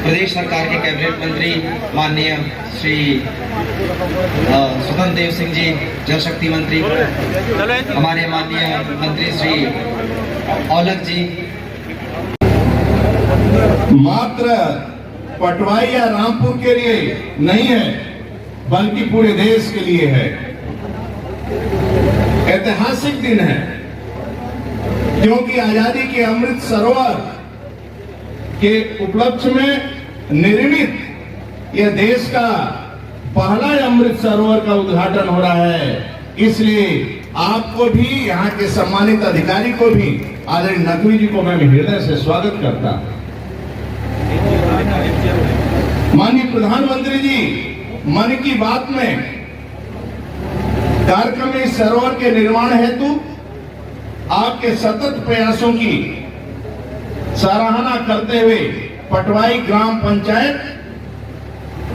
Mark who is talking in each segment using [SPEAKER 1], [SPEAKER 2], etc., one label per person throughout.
[SPEAKER 1] प्रदेश सरकार के कैबिनेट मंत्री माननीय श्री स्वतंत्र देव सिंह जी, जल शक्ति मंत्री, हमारे माननीय मंत्री श्री औलख जी।
[SPEAKER 2] मात्र पटवाई या रामपुर के लिए नहीं है, बल्कि पूरे देश के लिए है। ऐतिहासिक दिन है, क्योंकि आजादी के अमृत सरोवर के उपलक्ष्य में निर्मित यह देश का पहला अमृत सरोवर का उद्घाटन हो रहा है। इसलिए आपको भी, यहाँ के सम्मानित अधिकारी को भी, आदरणीय नकवी जी को मैं हृदय से स्वागत करता। माननीय प्रधानमंत्री जी मन की बात में कार्यक्रम में इस सरोवर के निर्माण हेतु आपके सतत प्रयासों की सराहना करते हुए पटवाई ग्राम पंचायत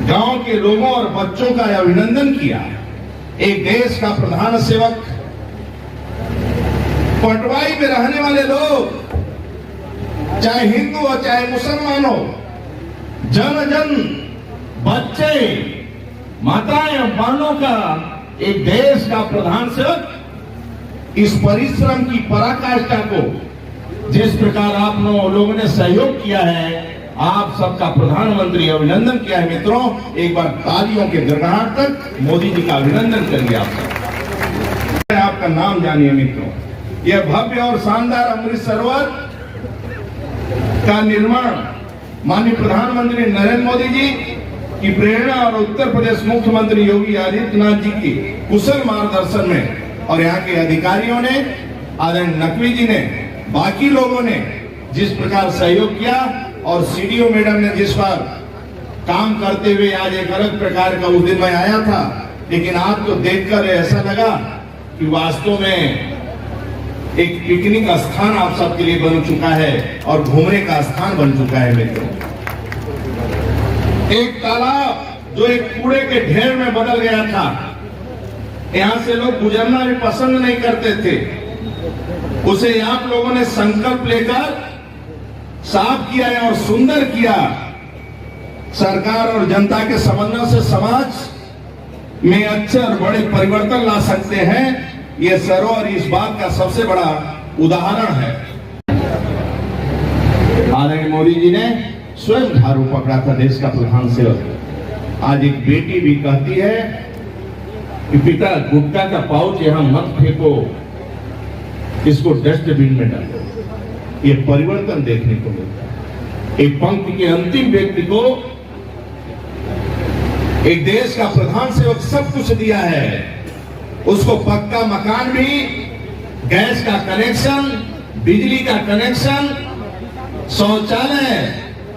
[SPEAKER 2] गांव के लोगों और बच्चों का अभिनंदन किया। एक देश का प्रधान सेवक, पटवाई में रहने वाले लोग, चाहे हिंदू हो चाहे मुसलमान हो, जन जन, बच्चे, माताएं और बहनों का एक देश का प्रधान सेवक इस परिश्रम की पराकाष्ठा को जिस प्रकार आप लोगों ने सहयोग किया है, आप सबका प्रधानमंत्री अभिनंदन किया है। मित्रों, एक बार तालियों के गड़गड़ाहट तक मोदी जी का अभिनंदन करिए। आपका नाम जानिए मित्रों। यह भव्य और शानदार अमृत सरोवर का निर्माण माननीय प्रधानमंत्री नरेंद्र मोदी जी की प्रेरणा और उत्तर प्रदेश मुख्यमंत्री योगी आदित्यनाथ जी की कुशल मार्गदर्शन में और यहाँ के अधिकारियों ने, आदरणीय नकवी जी ने, बाकी लोगों ने जिस प्रकार सहयोग किया और सीडीओ मैडम ने जिस बार काम करते हुए आज एक अलग प्रकार का, उस दिन मैं आया था, लेकिन आपको देखकर ऐसा लगा कि वास्तव में एक पिकनिक स्थान आप सबके लिए बन चुका है और घूमने का स्थान बन चुका है। मित्रों, एक तालाब जो एक कूड़े के ढेर में बदल गया था, यहां से लोग गुजरना भी पसंद नहीं करते थे, उसे आप लोगों ने संकल्प लेकर साफ किया है और सुंदर किया। सरकार और जनता के समन्वय से समाज में अच्छे और बड़े परिवर्तन ला सकते हैं। यह सरोवर इस बात का सबसे बड़ा उदाहरण है। आदरणीय मोदी जी ने स्वयं झाड़ू पकड़ा था देश का प्रधान सेवक। आज एक बेटी भी कहती है कि पिता, गुटखा का पाउच यहां मत फेंको, इसको डस्टबिन में डालो। ये परिवर्तन देखने को मिलता है। एक पंक्ति के अंतिम व्यक्ति को एक देश का प्रधान सेवक सब कुछ दिया है, उसको पक्का मकान भी, गैस का कनेक्शन, बिजली का कनेक्शन, शौचालय,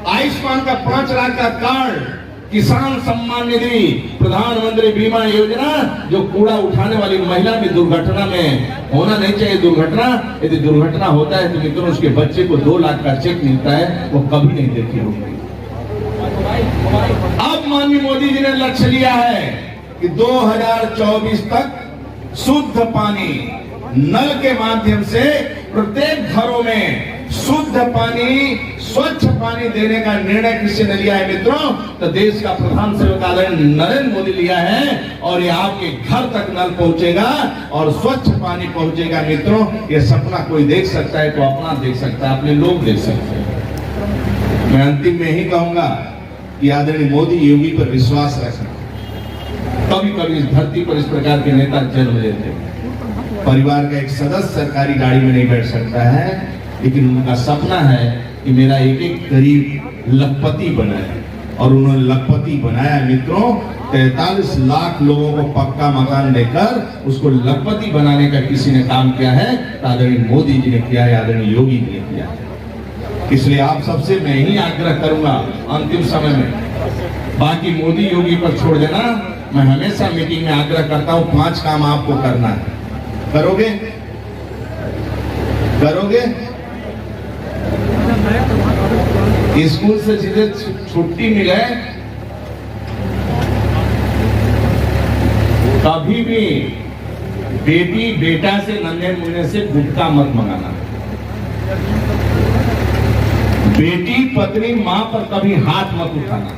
[SPEAKER 2] आयुष्मान का 5 लाख का कार्ड, किसान सम्मान निधि, प्रधानमंत्री बीमा योजना, जो कूड़ा उठाने वाली महिला भी दुर्घटना में होना नहीं चाहिए दुर्घटना, यदि दुर्घटना होता है तो मित्रों उसके बच्चे को 2 लाख का चेक मिलता है, वो कभी नहीं देखी होगी। अब माननीय मोदी जी ने लक्ष्य लिया है कि 2024 तक शुद्ध पानी नल के माध्यम से प्रत्येक घरों में शुद्ध पानी, स्वच्छ पानी देने का निर्णय किसी ने लिया है मित्रों, तो देश का प्रधान सेवक आदरणीय नरेंद्र मोदी लिया है और ये आपके घर तक नल पहुंचेगा और स्वच्छ पानी पहुंचेगा। मित्रों, ये सपना कोई देख सकता है तो अपना देख सकता है, अपने लोग देख सकते हैं। मैं अंतिम में ही कहूंगा कि आदरणीय मोदी योगी पर विश्वास रखना। कभी कभी इस धरती पर इस प्रकार के नेता जन्म लेते हैं। परिवार का एक सदस्य सरकारी गाड़ी में नहीं बैठ सकता है, लेकिन उनका सपना है कि मेरा एक एक गरीब लखपति बने, और उन्होंने लखपति बनाया मित्रों। 43 लाख लोगों को पक्का मकान देकर उसको लखपति बनाने का किसी ने काम किया है, आदरणीय मोदी जी ने किया है, आदरणीय योगी जी ने किया है। इसलिए आप सबसे मैं ही आग्रह करूंगा अंतिम समय में, बाकी मोदी योगी पर छोड़ देना। मैं हमेशा मीटिंग में आग्रह करता हूं 5 काम आपको करना है। करोगे? करोगे? स्कूल से सीधे छुट्टी मिले, कभी भी बेटी बेटा से नन्हे मुन्ने से गुटखा मत मंगाना। बेटी पत्नी मां पर कभी हाथ मत उठाना।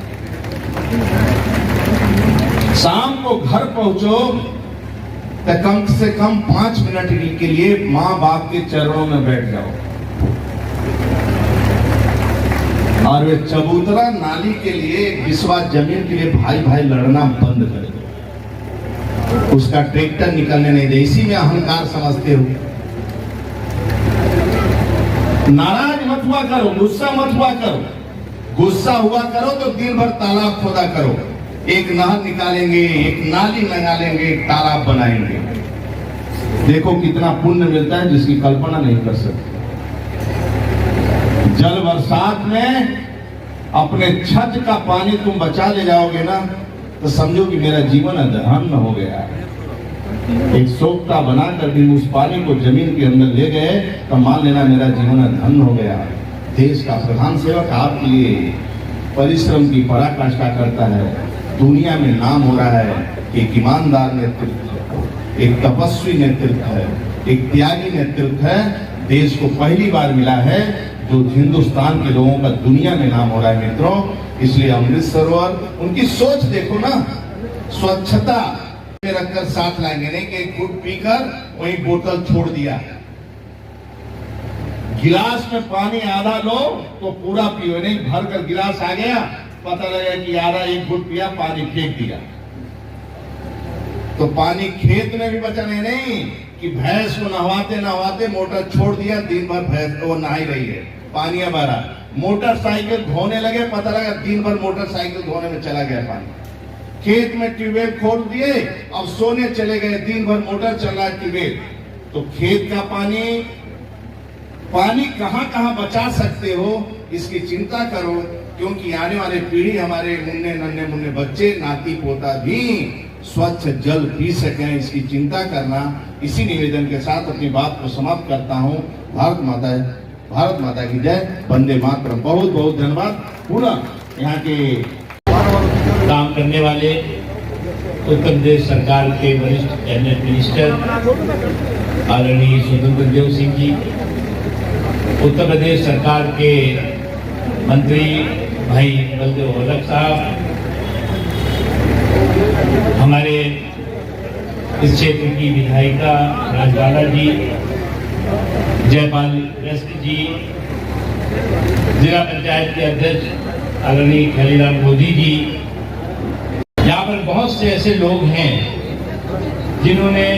[SPEAKER 2] शाम को घर पहुंचो तो कम से कम 5 मिनट के लिए मां बाप के चरणों में बैठ जाओ, और वे चबूतरा नाली के लिए, बिस्वा जमीन के लिए भाई भाई लड़ना बंद कर दो। उसका ट्रैक्टर निकलने नहीं दे, इसी में अहंकार समझते हो। नाराज मत हुआ करो, गुस्सा मत हुआ करो। गुस्सा हुआ करो तो दिन भर तालाब खोदा करो, एक नहर निकालेंगे, एक नाली लगा लेंगे, एक तालाब बनाएंगे। देखो कितना पुण्य मिलता है जिसकी कल्पना नहीं कर सकते। जल बरसात में अपने छत का पानी तुम बचा ले जाओगे ना, तो समझो कि मेरा जीवन धन्य हो गया है। एक सोखता बनाकर भी उस पानी को जमीन के अंदर ले गए तो मान लेना मेरा जीवन धन्य हो गया। देश का प्रधान सेवक आपके लिए परिश्रम की पराकाष्ठा करता है, दुनिया में नाम हो रहा है। एक ईमानदार नेतृत्व है, एक तपस्वी नेतृत्व है, एक त्यागी नेतृत्व है। देश को पहली बार मिला है जो हिंदुस्तान के लोगों का दुनिया में नाम हो रहा है मित्रों। इसलिए अमृत सरोवर, उनकी सोच देखो ना, स्वच्छता में रखकर साथ लाएंगे, नहीं कि एक घूंट पीकर वही बोतल छोड़ दिया। गिलास में पानी आधा लो तो पूरा पियो, नहीं भर कर गिलास आ गया, पता लगा कि आधा एक घूंट पिया, पानी फेंक दिया। तो पानी खेत में भी बचाने नहीं कि भैंस को नहवाते नहवाते मोटर छोड़ दिया, दिन भर भैंस वो नहा रही है, पानी भरा। मोटरसाइकिल धोने लगे, पता लगा दिन भर मोटरसाइकिल धोने में चला गया पानी। खेत में ट्यूबवेल खोल दिए, अब सोने चले गए, दिन भर मोटर चल रहा है ट्यूबवेल। तो खेत का पानी कहां कहां बचा सकते हो, इसकी चिंता करो, क्योंकि आने वाले पीढ़ी, हमारे मुन्ने नन्हे मुन्ने बच्चे, नाती पोता भी स्वच्छ जल पी सकें, इसकी चिंता करना। इसी निवेदन के साथ अपनी बात को समाप्त करता हूं। भारत माता की जय, वंदे मातरम। बहुत बहुत धन्यवाद। पूरा यहाँ के
[SPEAKER 3] काम करने वाले उत्तर प्रदेश सरकार के वरिष्ठ कैबिनेट मिनिस्टर आदरणीय स्वतंत्र देव सिंह जी, उत्तर प्रदेश सरकार के मंत्री भाई बलदेव औलख साहब, हमारे इस क्षेत्र की विधायिका राजबाला जी, जयपाल रेस्ट जी, जिला पंचायत के अध्यक्ष आदरणीय खलीराम मोदी जी, यहाँ पर बहुत से ऐसे लोग हैं जिन्होंने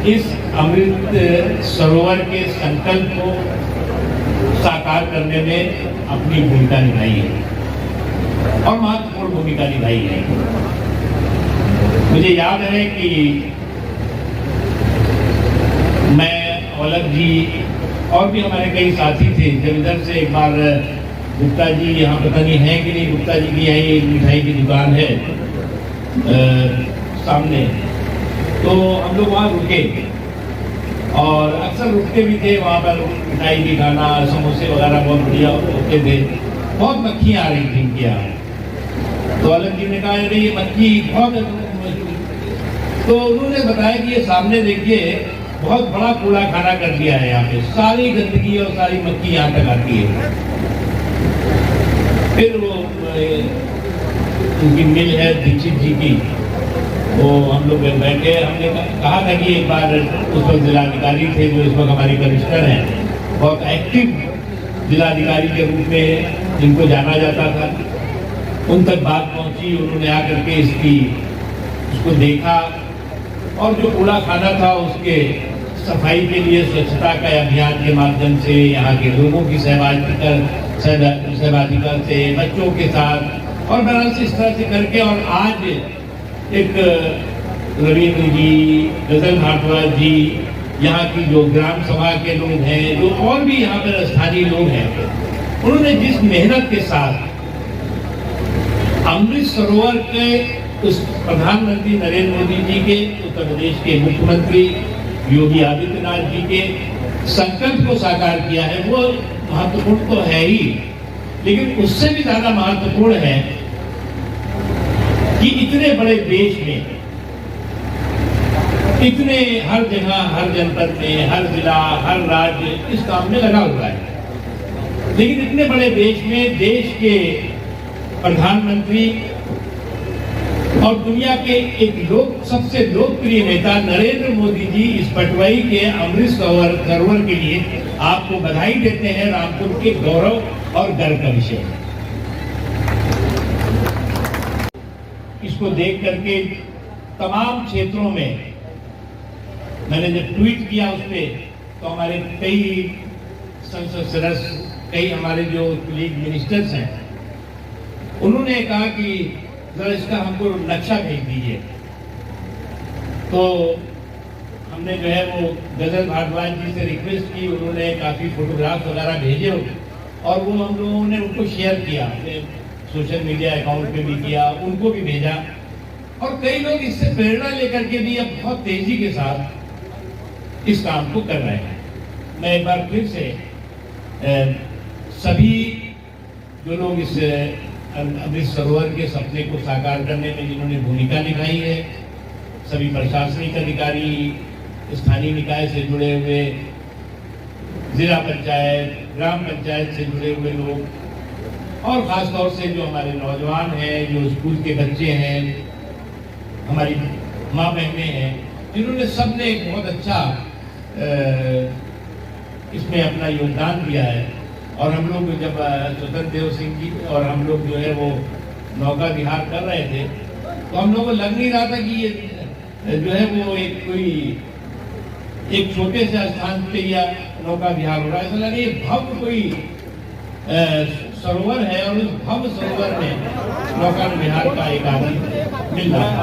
[SPEAKER 3] इस अमृत सरोवर के संकल्प को साकार करने में अपनी भूमिका निभाई है और महत्वपूर्ण भूमिका निभाई है। मुझे याद है कि मैं, औलख जी और भी हमारे कई साथी थे, जब इधर से एक बार गुप्ता जी, यहाँ पता नहीं है कि नहीं, गुप्ता जी की यहीं एक मिठाई की दुकान है सामने, तो हम लोग वहाँ रुके और अक्सर रुकते भी थे। वहाँ पर मिठाई भी खाना, समोसे वगैरह बहुत बढ़िया होते थे। बहुत मक्खियाँ आ रही थी इनके यहाँ। तो औलख जी ने कहा अरे ये मक्खी बहुत, तो उन्होंने बताया कि ये सामने देखिए बहुत बड़ा कूड़ा खाना कर दिया है, यहाँ पे सारी गंदगी और सारी मक्खी यहाँ तक आती है। फिर वो उनकी मिल है दीक्षित जी की, वो हम लोग बैठे, हमने कहा था कि एक बार उस वक्त जिलाधिकारी थे जो इस वक्त हमारे कमिश्नर हैं, बहुत एक्टिव जिलाधिकारी के रूप में जिनको जाना जाता था, उन तक बात पहुंची। उन्होंने आकर के उसको देखा और जो कूड़ा खाना था उसके सफाई के लिए स्वच्छता का अभियान के माध्यम से, यहाँ के लोगों की सहभागिता से, बच्चों के साथ और बनारस इस तरह से करके, और आज एक रविंद्र जी, गजल भारद्वाज जी, यहाँ की जो ग्राम सभा के लोग हैं, जो और भी यहाँ पर स्थानीय लोग हैं, उन्होंने जिस मेहनत के साथ अमृत सरोवर के उस प्रधानमंत्री नरेंद्र मोदी जी के, उत्तर प्रदेश के मुख्यमंत्री योगी आदित्यनाथ जी के संकल्प को साकार किया है, वो महत्वपूर्ण तो है ही, लेकिन उससे भी ज्यादा महत्वपूर्ण है कि इतने बड़े देश में, इतने हर जगह, हर जनपद में, हर जिला, हर राज्य इस काम में लगा हुआ है, लेकिन इतने बड़े देश में देश के प्रधानमंत्री और दुनिया के एक सबसे लोकप्रिय नेता नरेंद्र मोदी जी इस पटवाई के अमृत सरोवर के लिए आपको बधाई देते हैं। रामपुर के गौरव और गर्व का विषय है। इसको देख करके तमाम क्षेत्रों में मैंने जब ट्वीट किया उस पर, तो हमारे कई संसद सदस्य, कई हमारे जो मिनिस्टर्स हैं, उन्होंने कहा कि जरा इसका हमको नक्शा भेज दीजिए। तो हमने जो है वो गजल भारद्वाज जी से रिक्वेस्ट की, उन्होंने काफ़ी फोटोग्राफ वगैरह भेजे और वो हम लोगों ने उनको शेयर किया, अपने सोशल मीडिया अकाउंट पे भी किया, उनको भी भेजा, और कई लोग इससे प्रेरणा लेकर के भी अब बहुत तेजी के साथ इस काम को कर रहे हैं। मैं एक बार फिर से सभी जो लोग इस अमृत सरोवर के सपने को साकार करने में जिन्होंने भूमिका निभाई है, सभी प्रशासनिक अधिकारी, स्थानीय निकाय से जुड़े हुए, जिला पंचायत, ग्राम पंचायत से जुड़े हुए लोग, और खासतौर से जो हमारे नौजवान हैं, जो स्कूल के बच्चे हैं, हमारी माँ बहनें हैं, जिन्होंने सबने एक बहुत अच्छा इसमें अपना योगदान दिया है। और हम लोग जब स्वतंत्र देव सिंह जी और हम लोग जो है वो नौका विहार कर रहे थे, तो हम लोग को लग नहीं रहा था कि ये जो है वो एक छोटे से स्थान पे या नौका विहार हो रहा है। ऐसा लगे ये भव्य कोई सरोवर है, और उस भव्य सरोवर में नौका विहार का एक आनंद मिल रहा है।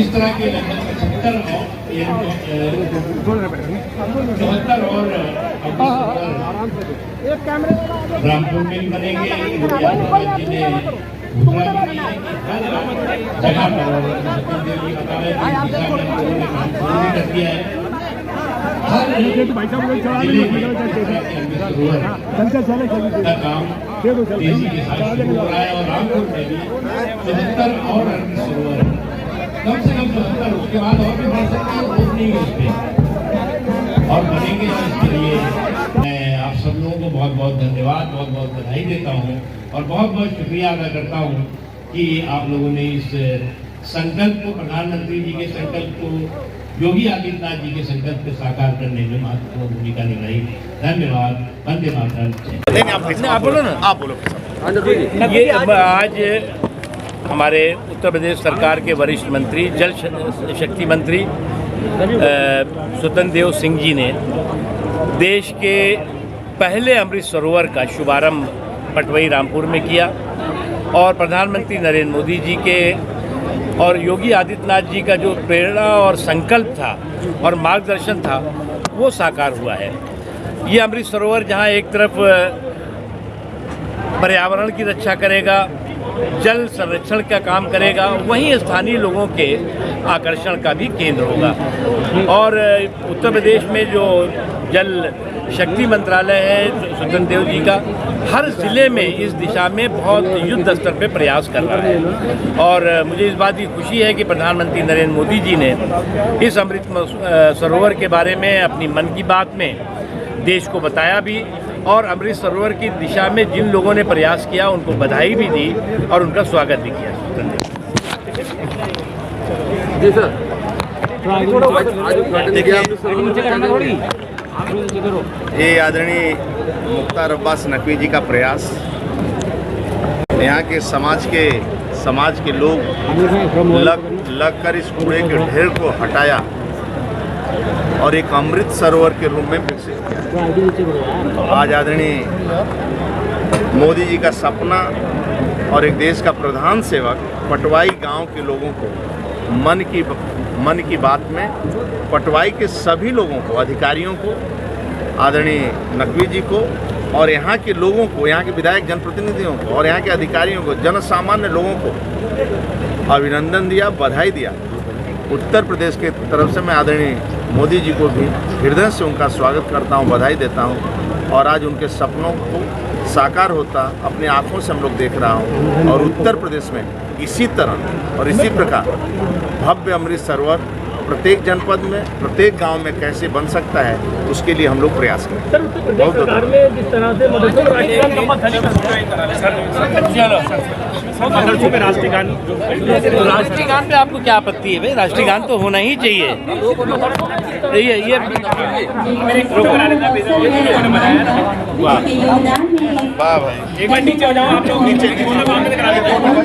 [SPEAKER 3] इस तरह के लगभग 74 और रामपुर में भी बनेंगे। जगह हर काम तेजी के साथ शुरू हो रहा है, और रामपुर में भी 74 और सरोवर कम से कम 74, उसके बाद और भी बढ़ सकते हैं, ओपनिंग है इसमें और बनेंगे। इसके लिए मैं आप सब लोगों को बहुत बहुत धन्यवाद, बहुत बहुत बधाई देता हूँ और बहुत बहुत शुक्रिया अदा करता हूँ कि आप लोगों ने इस संकल्प को, प्रधानमंत्री जी के संकल्प को, योगी आदित्यनाथ जी के संकल्प को साकार करने में महत्वपूर्ण भूमिका निभाई। धन्यवाद। वंदे मातरम।
[SPEAKER 4] आप बोलो ना। आप बोलो। ये आज हमारे उत्तर प्रदेश सरकार के वरिष्ठ मंत्री, जल शक्ति मंत्री स्वतंत्र देव सिंह जी ने देश के पहले अमृत सरोवर का शुभारंभ पटवाई रामपुर में किया, और प्रधानमंत्री नरेंद्र मोदी जी के और योगी आदित्यनाथ जी का जो प्रेरणा और संकल्प था और मार्गदर्शन था, वो साकार हुआ है। ये अमृत सरोवर जहाँ एक तरफ पर्यावरण की रक्षा करेगा, जल संरक्षण का काम करेगा, वहीं स्थानीय लोगों के आकर्षण का भी केंद्र होगा। और उत्तर प्रदेश में जो जल शक्ति मंत्रालय है स्वतंत्र देव जी का, हर ज़िले में इस दिशा में बहुत युद्ध स्तर पे प्रयास कर रहा है। और मुझे इस बात की खुशी है कि प्रधानमंत्री नरेंद्र मोदी जी ने इस अमृत सरोवर के बारे में अपनी मन की बात में देश को बताया भी, और अमृत सरोवर की दिशा में जिन लोगों ने प्रयास किया उनको बधाई भी दी और उनका स्वागत भी किया।
[SPEAKER 5] जी सर।
[SPEAKER 6] ये आदरणीय मुख्तार अब्बास नकवी जी का प्रयास, यहाँ के समाज के लोग लग कर इस कूड़े के ढेर को हटाया और एक अमृत सरोवर के रूप में विकसित किया। आज आदरणीय मोदी जी का सपना और एक देश का प्रधान सेवक पटवाई गांव के लोगों को मन की बात में पटवाई के सभी लोगों को, अधिकारियों को, आदरणीय नकवी जी को और यहाँ के लोगों को, यहाँ के विधायक जनप्रतिनिधियों को और यहाँ के अधिकारियों को, जन सामान्य लोगों को अभिनंदन दिया, बधाई दिया। उत्तर प्रदेश के तरफ से मैं आदरणीय मोदी जी को भी हृदय से उनका स्वागत करता हूँ, बधाई देता हूँ। और आज उनके सपनों को साकार होता अपनी आंखों से हम लोग देख रहा हूँ। और उत्तर प्रदेश में इसी तरह और इसी प्रकार भव्य अमृत सरोवर प्रत्येक जनपद में, प्रत्येक गांव में कैसे बन सकता है, उसके लिए हम लोग प्रयास करें।
[SPEAKER 5] सर, उत्तर प्रदेश सरकार में जिस तरह से राष्ट्रीय
[SPEAKER 4] गान पे आपको क्या आपत्ति है भाई? राष्ट्रीय गान तो होना ही चाहिए। ये
[SPEAKER 6] वाह भाई,
[SPEAKER 5] एक बार नीचे हो जाओ आप लोग। नीचे